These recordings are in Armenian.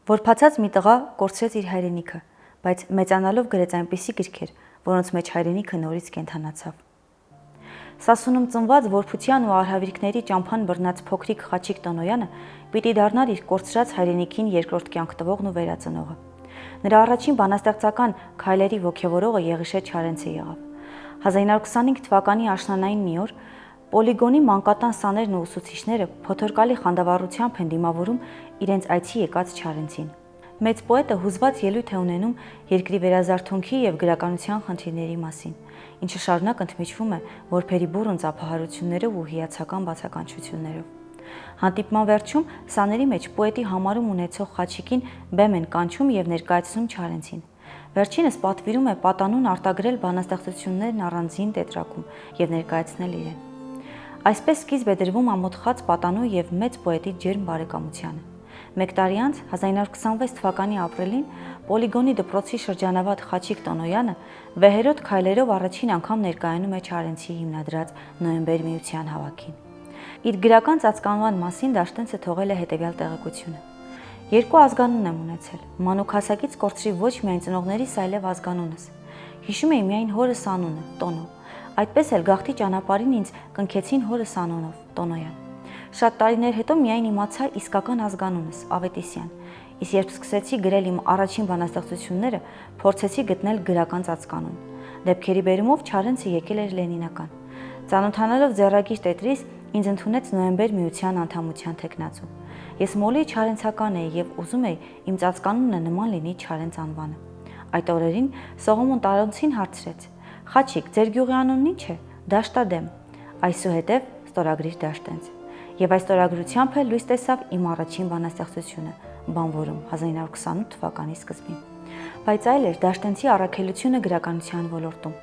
որ փացած մի տղա կորցրեց իր հայրենիքը, բայց մեծանալով գրեց այնպիսի գրքեր, որոնց մեջ հայրենիքը նորից կենդանացավ։ Սասունում ծնված Որբության ու արհավիրքների ճամփան բռնած փոքրիկ Խաչիկ Տոնոյանը պիտի դառնար իր կորցրած հայրենիքին երկրորդ կյանք տվողն ու վերածնողը։ Նրա առաջին բանաստեղծական քայլերի ոգևորողը Եղիշե Չարենցը եղավ։ 1925 թվականի աշնանային մի օր Պոլիգոնի մանկատան սաներն ու ուսուցիչները փոթորկալի խանդավառությամբ են դիմավորում իրենց այցի եկած Չարենցին։ Մեծ պոետը հուզված ելույթ է ունենում երկրի վերազարթոնքի եւ գրականության խնդիրների մասին, ինչը շարունակ ընդմիջվում է որբերի բուռն ծափահարություններով ու հիացական բացականչություններով։ Հանդիպման վերջում սաների մեջ պոետի համարում ունեցող Խաչիկին բեմ են կանչում եւ ներկայացնում Չարենցին։ Վերջինս պատվիրում է պատանուն արտագրել բանաստեղծություններն առանձին տետրակում եւ ներկայացնել իրեն։ Այսպես սկիզբ է դրվում ամոթխած պատանու եւ մեծ պոետի ջերմ բարեկամությանը։ Մեկ տարի անց 1926 թվականի ապրիլին Պոլիգոնի դպրոցի շրջանավարտ Խաչիկ Տոնոյանը վեհերոտ քայլերով առաջին անգամ ներկայանում է Չարենցի հիմնադրած Նոյեմբեր միության հավաքին։ Իր գրական ծածկանման մասին Դաշտենցը թողել է հետևյալ տեղեկությունը. «Երկու ազգանուն եմ ունեցել, մանուկ հասակից կորցրի ոչ միայն ծնողներիս, այլև ազգանունս։ Հիշում էի միայն հորս անունը՝ Տոնո, այդպես էլ գաղթի ճանապարհին ինձ կնքեցին հորս անունով՝ Տոնոյան։ Շատ տարիներ հետո միայն իմացա իսկական ազգանունս՝ Ավետիսյան, իսկ երբ սկսեցի գրել իմ առաջին բանաստեղծությունները, փորձեցի գտնել գրական ծածկանուն։ Դեպքերի բերումով Չարենցը եկել էր Լենինական։ Ծանոթանալով ձեռագիր տետրիս, ինձ ընդունեց Նոյեմբեր միության անդամության թեկնածու։ Ես մոլի չարենցական էի եւ ուզում էի իմ ծածկանունը նման լինի Չարենց անվանը։ Այդ օրերին Սողոմոն Տարոնցին հարցրեց. «Խաչիկ, ձեր գյուղի անունն ի՞նչ է»։ Դաշտադեմ։ Այսուհետև ստորագրիր Դաշտենց։ Եվ այս ստորագրությամբ էլ լույս տեսավ իմ առաջին բանաստեղծությունը՝ Բանվորում 1928 թվականի սկզբին։ Բայց այլ էր Դաշտենցի առաքելությունը գրականության ոլորտում։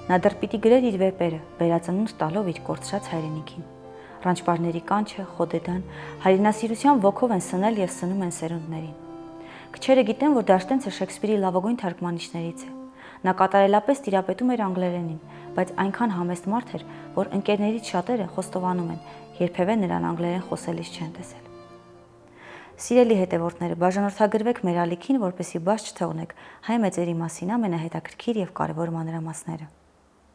Նա դեռ պիտի գրեր իր վեպերը, վերածնունդ տալով իր կորցրած հայրենիքին։ Ռանչպարների կանչը, Խոդեդան հայրենասիրության ոգով են սնել եւ սնում են սերունդներին։ Քչերը գիտեն, որ Դաշտենցը Շեքսպիրի լավագույն թարգմանիչներից է։ Նա կատարելապես տիրապետում էր անգլերենին, բայց այնքան համեստ մարդ էր, որ ընկերներից շատերը խոստովանում են, երբևէ նրան անգլերեն խոսելիս չեն տեսել։ Սիրելի հետևորդները, բաժանորդագրվեք մեր ալիքին, որպեսզի բաց չթողնեք հայ մեծերի մասին ամենահետաքրքիր եւ կարևոր մանրամասները։